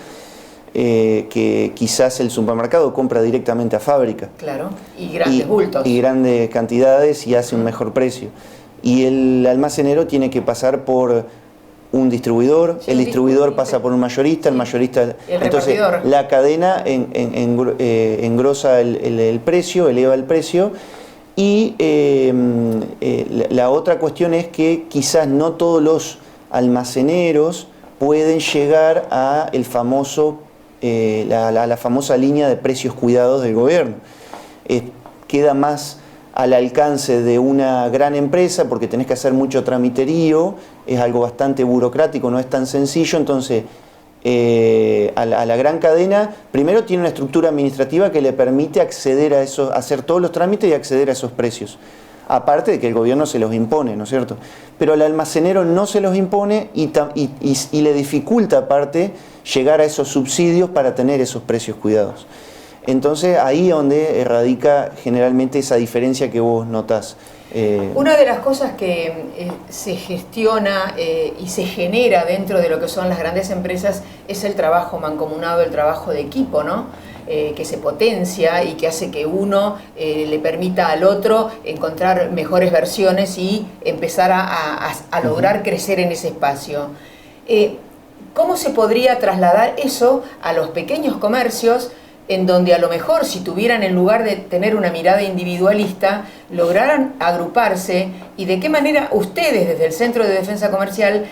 que quizás el supermercado compra directamente a fábrica. Claro, y grandes bultos. Y grandes cantidades y hace un mejor precio. Y el almacenero tiene que pasar por un distribuidor, sí, el distribuidor pasa por un mayorista, el mayorista... Entonces la cadena engrosa el precio, eleva el precio. Y la otra cuestión es que quizás no todos los almaceneros pueden llegar a el famoso, la famosa línea de precios cuidados del gobierno. Queda más al alcance de una gran empresa porque tenés que hacer mucho tramiterío, es algo bastante burocrático, no es tan sencillo. Entonces a la gran cadena primero tiene una estructura administrativa que le permite acceder a eso, hacer todos los trámites y acceder a esos precios, aparte de que el gobierno se los impone, ¿no es cierto? Pero al almacenero no se los impone y le dificulta aparte llegar a esos subsidios para tener esos precios cuidados. Entonces ahí es donde radica generalmente esa diferencia que vos notás. Una de las cosas que se gestiona y se genera dentro de lo que son las grandes empresas es el trabajo mancomunado, el trabajo de equipo, ¿no? Que se potencia y que hace que uno le permita al otro encontrar mejores versiones y empezar a lograr crecer en ese espacio. ¿Cómo se podría trasladar eso a los pequeños comercios, en donde a lo mejor si tuvieran, en lugar de tener una mirada individualista, lograran agruparse, y de qué manera ustedes desde el Centro de Defensa Comercial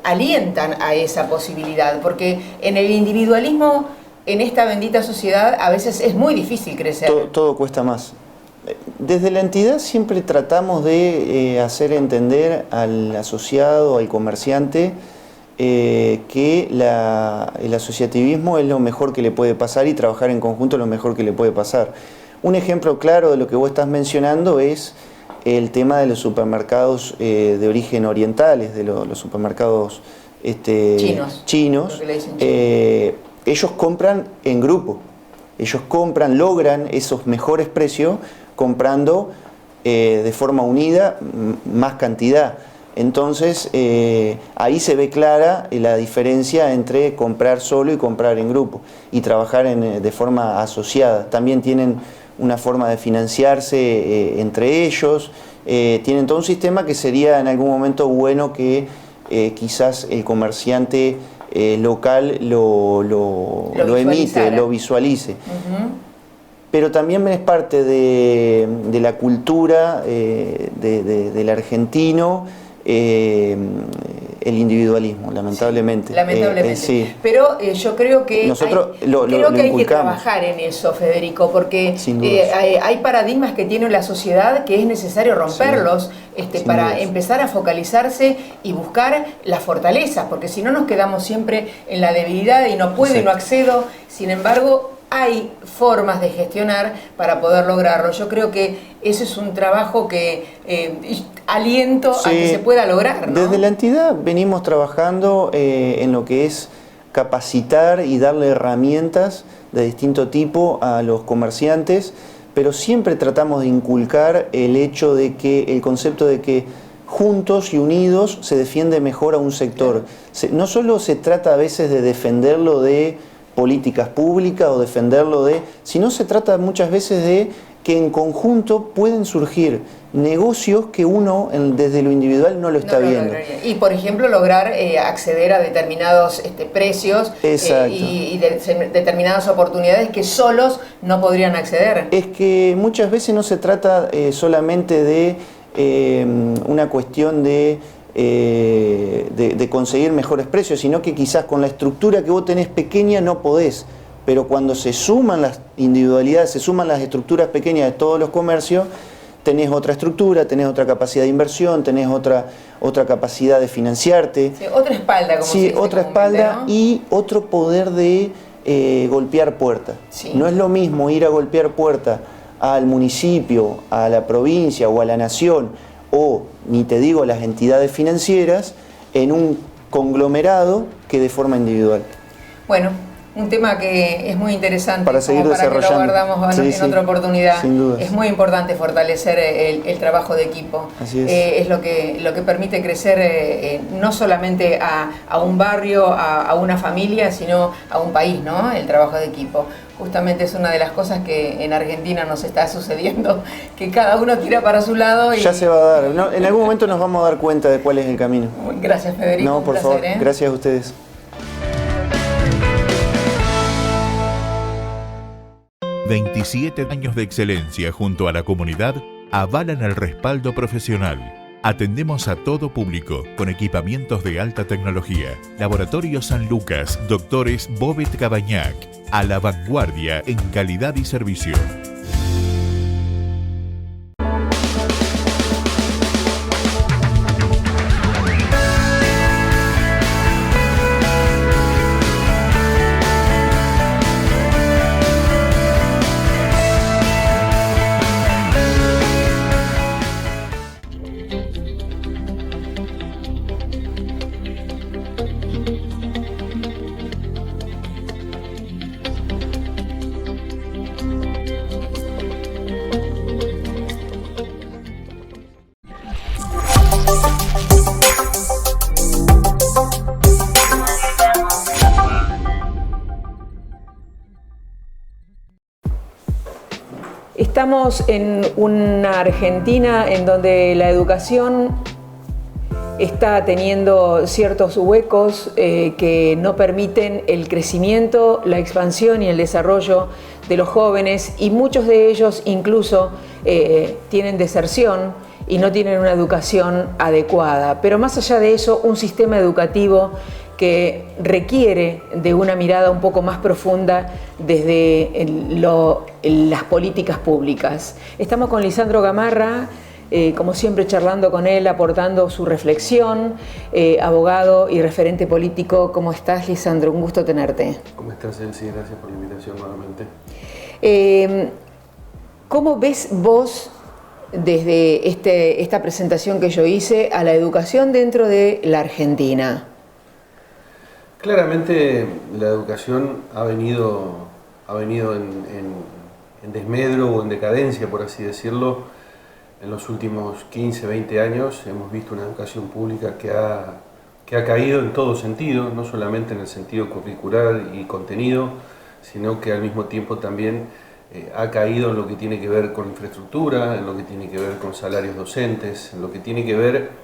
alientan a esa posibilidad? Porque en el individualismo, en esta bendita sociedad, a veces es muy difícil crecer. Todo cuesta más. Desde la entidad siempre tratamos de hacer entender al asociado, al comerciante, que el asociativismo es lo mejor que le puede pasar y trabajar en conjunto es lo mejor que le puede pasar. Un ejemplo claro de lo que vos estás mencionando es el tema de los supermercados de origen orientales, de los supermercados chinos. Ellos compran en grupo, ellos logran esos mejores precios comprando de forma unida más cantidad. Entonces ahí se ve clara la diferencia entre comprar solo y comprar en grupo y trabajar de forma asociada. También tienen una forma de financiarse entre ellos, tienen todo un sistema que sería en algún momento bueno que quizás el comerciante local lo emite, lo visualice. Pero también es parte de la cultura del argentino, el individualismo, lamentablemente. Sí, lamentablemente. Sí. Pero yo creo que nosotros hay que trabajar en eso, Federico, porque hay paradigmas que tiene la sociedad que es necesario romperlos para empezar a focalizarse y buscar las fortalezas, porque si no nos quedamos siempre en la debilidad y no puedo y no accedo. Sin embargo, hay formas de gestionar para poder lograrlo. Yo creo que ese es un trabajo que aliento a que se pueda lograr, ¿no? Desde la entidad venimos trabajando en lo que es capacitar y darle herramientas de distinto tipo a los comerciantes, pero siempre tratamos de inculcar el hecho de que el concepto de que juntos y unidos se defiende mejor a un sector. No solo se trata a veces de defenderlo de políticas públicas o defenderlo de, sino se trata muchas veces de que en conjunto pueden surgir negocios que uno desde lo individual no lo está viendo. Y por ejemplo lograr acceder a determinados precios y determinadas oportunidades que solos no podrían acceder. Es que muchas veces no se trata solamente de una cuestión de conseguir mejores precios, sino que quizás con la estructura que vos tenés pequeña no podés, pero cuando se suman las individualidades, se suman las estructuras pequeñas de todos los comercios, tenés otra estructura, tenés otra capacidad de inversión, tenés otra capacidad de financiarte. Sí, otra espalda, como se dice, otra espalda, ¿no? Y otro poder de golpear puertas. Sí. No es lo mismo ir a golpear puertas al municipio, a la provincia o a la nación, o, ni te digo, a las entidades financieras, en un conglomerado que de forma individual. Bueno, un tema que es muy interesante para seguir desarrollando. Que lo guardamos en otra oportunidad. Sin dudas. Es muy importante fortalecer el trabajo de equipo. Así es. Es lo que permite crecer no solamente a un barrio, a una familia, sino a un país, ¿no? El trabajo de equipo. Justamente es una de las cosas que en Argentina nos está sucediendo, que cada uno tira para su lado. Ya se va a dar. No, en algún momento nos vamos a dar cuenta de cuál es el camino. Gracias, Federico. No, por favor. Gracias a ustedes. ...27 años de excelencia junto a la comunidad avalan el respaldo profesional. Atendemos a todo público con equipamientos de alta tecnología. Laboratorio San Lucas, doctores Bobet Cabañac, a la vanguardia en calidad y servicio. Estamos en una Argentina en donde la educación está teniendo ciertos huecos que no permiten el crecimiento, la expansión y el desarrollo de los jóvenes, y muchos de ellos incluso tienen deserción y no tienen una educación adecuada. Pero más allá de eso, un sistema educativo que requiere de una mirada un poco más profunda desde las políticas públicas. Estamos con Lisandro Gamarra, como siempre charlando con él, aportando su reflexión, abogado y referente político. ¿Cómo estás, Lisandro? Un gusto tenerte. ¿Cómo estás, Elsie? Gracias por la invitación nuevamente. ¿Cómo ves vos, desde esta presentación que yo hice, a la educación dentro de la Argentina? Claramente la educación ha venido en desmedro o en decadencia, por así decirlo, en los últimos 15, 20 años. Hemos visto una educación pública que ha caído en todo sentido, no solamente en el sentido curricular y contenido, sino que al mismo tiempo también ha caído en lo que tiene que ver con infraestructura, en lo que tiene que ver con salarios docentes, en lo que tiene que ver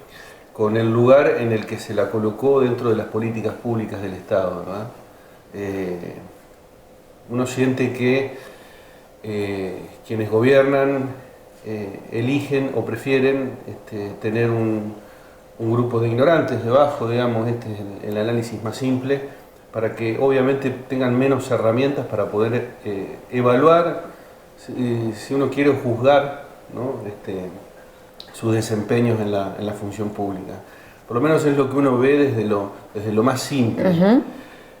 con el lugar en el que se la colocó dentro de las políticas públicas del Estado, ¿verdad? Uno siente que quienes gobiernan eligen o prefieren tener un grupo de ignorantes debajo, digamos, este es el análisis más simple, para que obviamente tengan menos herramientas para poder evaluar, si uno quiere juzgar, ¿no? Sus desempeños en la función pública. Por lo menos es lo que uno ve desde lo más simple. Uh-huh.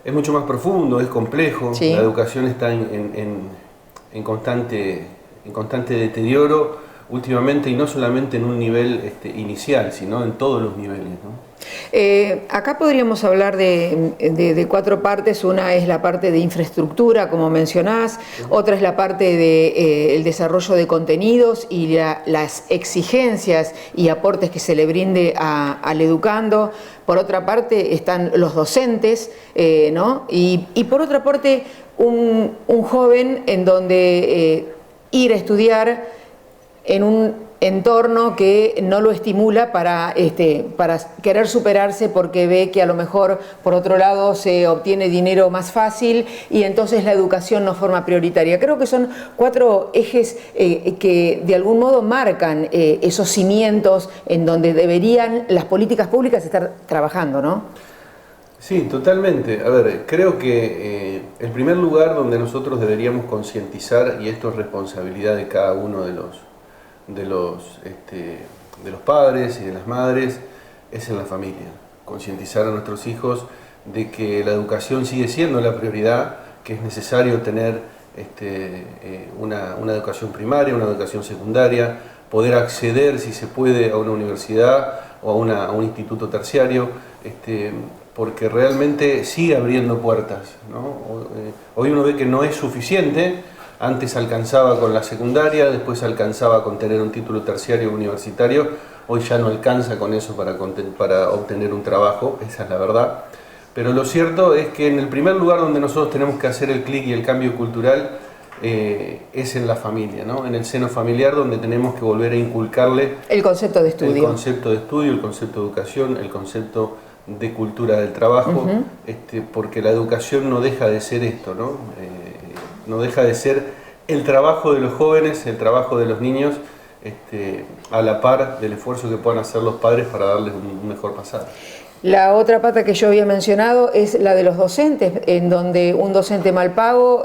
Es mucho más profundo, es complejo. Sí. La educación está en constante deterioro, últimamente, y no solamente en un nivel inicial, sino en todos los niveles, ¿no? Acá podríamos hablar de 4 partes. Una es la parte de infraestructura, como mencionás, otra es la parte del desarrollo de contenidos y las exigencias y aportes que se le brinde al educando. Por otra parte están los docentes, ¿no? Y por otra parte un joven en donde ir a estudiar en un entorno que no lo estimula para querer superarse, porque ve que a lo mejor por otro lado se obtiene dinero más fácil y entonces la educación no forma prioritaria. Creo que son 4 ejes que de algún modo marcan esos cimientos en donde deberían las políticas públicas estar trabajando, ¿no? Sí, totalmente. A ver, creo que el primer lugar donde nosotros deberíamos concientizar, y esto es responsabilidad de cada uno de los padres y de las madres, es en la familia. Concientizar a nuestros hijos de que la educación sigue siendo la prioridad, que es necesario tener una educación primaria, una educación secundaria, poder acceder, si se puede, a una universidad o a un instituto terciario, porque realmente sigue abriendo puertas, ¿no? Hoy uno ve que no es suficiente. Antes alcanzaba con la secundaria, después alcanzaba con tener un título terciario universitario, hoy ya no alcanza con eso para obtener un trabajo, esa es la verdad. Pero lo cierto es que en el primer lugar donde nosotros tenemos que hacer el clic y el cambio cultural es en la familia, ¿no? En el seno familiar, donde tenemos que volver a inculcarle el concepto de estudio. El concepto de estudio, el concepto de educación, el concepto de cultura del trabajo, porque la educación no deja de ser esto, ¿no? No deja de ser el trabajo de los jóvenes, el trabajo de los niños, a la par del esfuerzo que puedan hacer los padres para darles un mejor pasado. La otra pata que yo había mencionado es la de los docentes, en donde un docente mal pago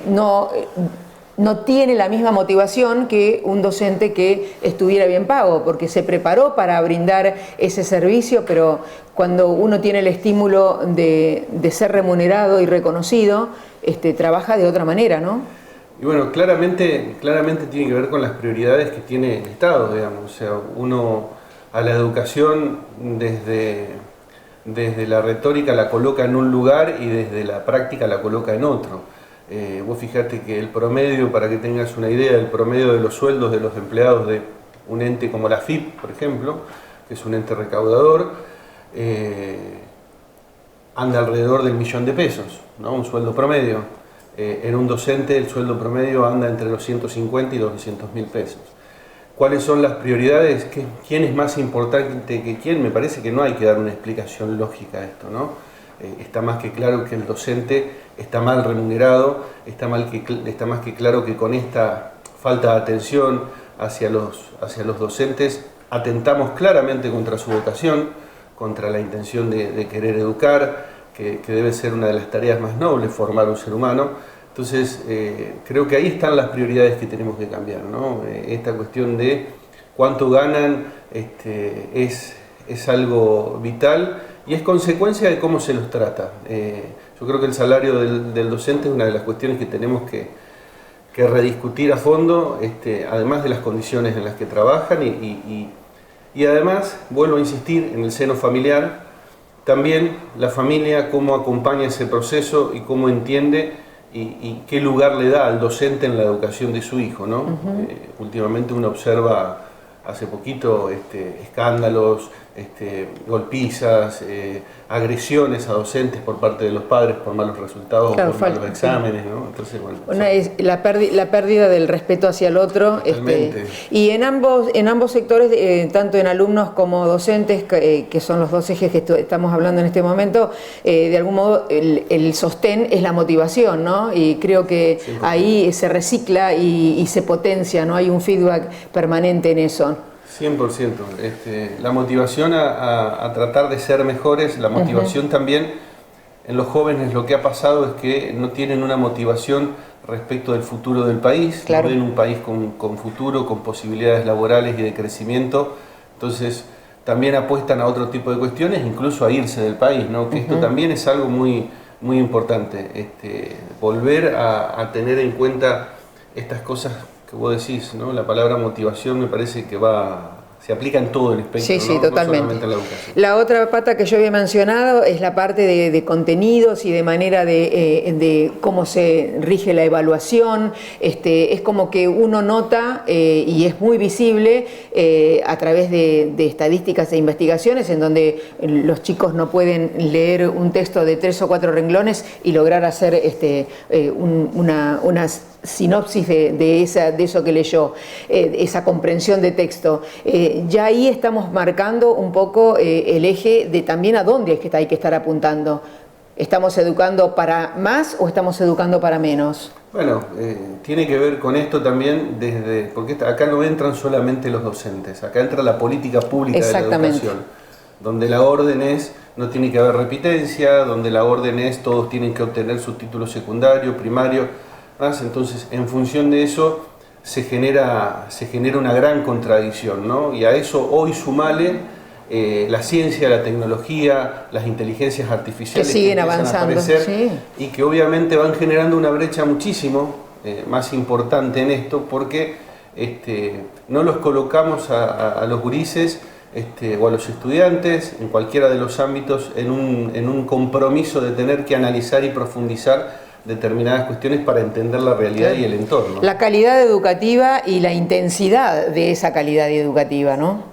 no tiene la misma motivación que un docente que estuviera bien pago, porque se preparó para brindar ese servicio, pero cuando uno tiene el estímulo de ser remunerado y reconocido, trabaja de otra manera, ¿no? Y bueno, claramente tiene que ver con las prioridades que tiene el Estado, digamos. O sea, uno a la educación desde la retórica la coloca en un lugar y desde la práctica la coloca en otro. Vos fijate que el promedio, para que tengas una idea, el promedio de los sueldos de los empleados de un ente como la AFIP, por ejemplo, que es un ente recaudador, anda alrededor del $1.000.000, ¿no? Un sueldo promedio. En un docente el sueldo promedio anda entre los 150 y los 200.000 pesos. ¿Cuáles son las prioridades? ¿Quién es más importante que quién? Me parece que no hay que dar una explicación lógica a esto, ¿no? Está más que claro que el docente está mal remunerado, está más que claro que con esta falta de atención hacia los docentes atentamos claramente contra su vocación, contra la intención de querer educar, que debe ser una de las tareas más nobles, formar un ser humano. Entonces, creo que ahí están las prioridades que tenemos que cambiar, ¿no? Esta cuestión de cuánto ganan es algo vital y es consecuencia de cómo se los trata. Yo creo que el salario del docente es una de las cuestiones que tenemos que rediscutir a fondo, además de las condiciones en las que trabajan y además, vuelvo a insistir, en el seno familiar, también la familia, cómo acompaña ese proceso y cómo entiende y qué lugar le da al docente en la educación de su hijo, ¿no? Últimamente uno observa, hace poquito, escándalos, golpizas, agresiones a docentes por parte de los padres por malos resultados, claro, o por malos exámenes, ¿no? Entonces, bueno, una es la pérdida del respeto hacia el otro. Y en ambos sectores, tanto en alumnos como docentes, que son los dos ejes que estamos hablando en este momento, de algún modo el sostén es la motivación, ¿no? Y creo que 100%. Ahí se recicla y se potencia, ¿no? Hay un feedback permanente en eso. 100%. La motivación a tratar de ser mejores, la motivación también en los jóvenes, lo que ha pasado es que no tienen una motivación respecto del futuro del país, claro. No ven un país con futuro, con posibilidades laborales y de crecimiento, entonces también apuestan a otro tipo de cuestiones, incluso a irse del país, ¿no? Que esto también es algo muy, muy importante, volver a tener en cuenta estas cosas vos decís, ¿no? La palabra motivación me parece que se aplica en todo el espectro, sí, sí, ¿no? totalmente. No solamente en la educación. La otra pata que yo había mencionado es la parte de contenidos y de manera de cómo se rige la evaluación. Es como que uno nota y es muy visible a través de estadísticas e investigaciones en donde los chicos no pueden leer un texto de 3 o 4 renglones y lograr hacer una sinopsis de eso que leyó, esa comprensión de texto. Ya ahí estamos marcando un poco el eje de también a dónde es que hay que estar apuntando. ¿Estamos educando para más o estamos educando para menos? Bueno, tiene que ver con esto también, porque acá no entran solamente los docentes, acá entra la política pública de la educación, donde la orden es, no tiene que haber repitencia, donde la orden es, todos tienen que obtener su título secundario, primario. Entonces, en función de eso, se genera una gran contradicción, ¿no? Y a eso hoy sumale la ciencia, la tecnología, las inteligencias artificiales que siguen avanzando, a aparecer, sí. Y que obviamente van generando una brecha muchísimo más importante en esto, porque no los colocamos a los gurises o a los estudiantes en cualquiera de los ámbitos en un compromiso de tener que analizar y profundizar determinadas cuestiones para entender la realidad y el entorno. La calidad educativa y la intensidad de esa calidad educativa, ¿no?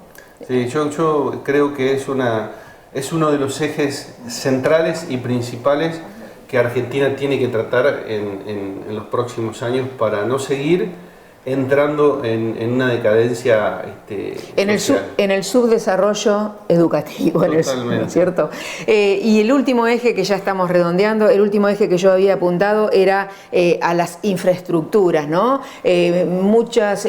Sí, yo creo que es uno de los ejes centrales y principales que Argentina tiene que tratar en los próximos años para no seguir entrando en una decadencia en el subdesarrollo educativo, ¿no es cierto? Y el último eje que ya estamos redondeando, el último eje que yo había apuntado era a las infraestructuras, ¿no? Muchas,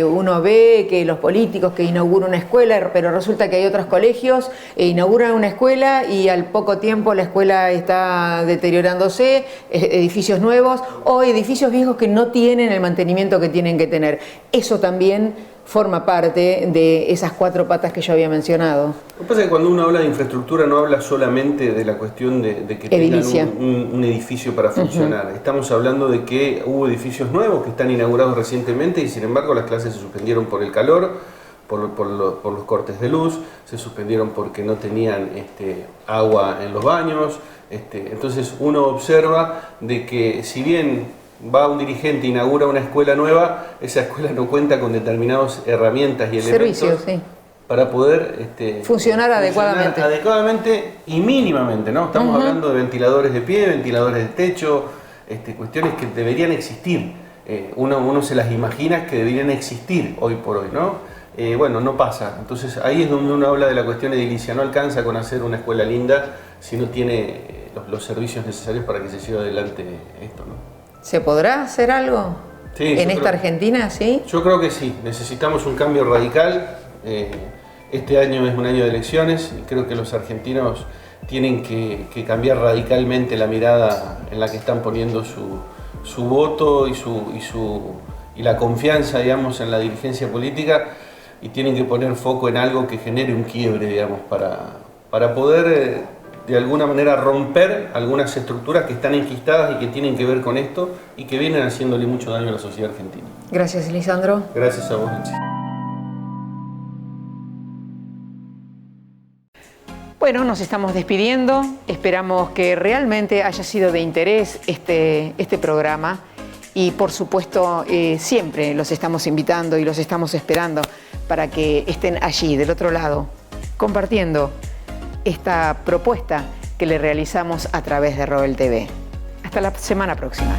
uno ve que los políticos que inauguran una escuela, pero resulta que hay otros colegios, inauguran una escuela y al poco tiempo la escuela está deteriorándose, edificios nuevos o edificios viejos que no tienen el mantenimiento que tienen que tener. Eso también forma parte de esas 4 patas que yo había mencionado. Lo que pasa es que cuando uno habla de infraestructura no habla solamente de la cuestión de que tengan un edificio para funcionar. Estamos hablando de que hubo edificios nuevos que están inaugurados recientemente y sin embargo las clases se suspendieron por el calor, por los cortes de luz, se suspendieron porque no tenían agua en los baños. Entonces uno observa de que si bien va un dirigente e inaugura una escuela nueva, esa escuela no cuenta con determinadas herramientas y elementos para poder funcionar adecuadamente y mínimamente, ¿no? Estamos hablando de ventiladores de pie, ventiladores de techo, cuestiones que deberían existir. Uno se las imagina que deberían existir hoy por hoy, ¿no? Bueno, no pasa. Entonces ahí es donde uno habla de la cuestión edilicia. No alcanza con hacer una escuela linda si no tiene los servicios necesarios para que se lleve adelante esto, ¿no? ¿Se podrá hacer algo en esta Argentina? ¿Sí? Yo creo que sí. Necesitamos un cambio radical. Este año es un año de elecciones y creo que los argentinos tienen que cambiar radicalmente la mirada en la que están poniendo su voto y la confianza, digamos, en la dirigencia política, y tienen que poner foco en algo que genere un quiebre, digamos, para poder de alguna manera romper algunas estructuras que están enquistadas y que tienen que ver con esto y que vienen haciéndole mucho daño a la sociedad argentina. Gracias, Lisandro. Gracias a vos, Luchi. Bueno, nos estamos despidiendo. Esperamos que realmente haya sido de interés este programa y, por supuesto, siempre los estamos invitando y los estamos esperando para que estén allí, del otro lado, compartiendo esta propuesta que le realizamos a través de Roel TV. Hasta la semana próxima.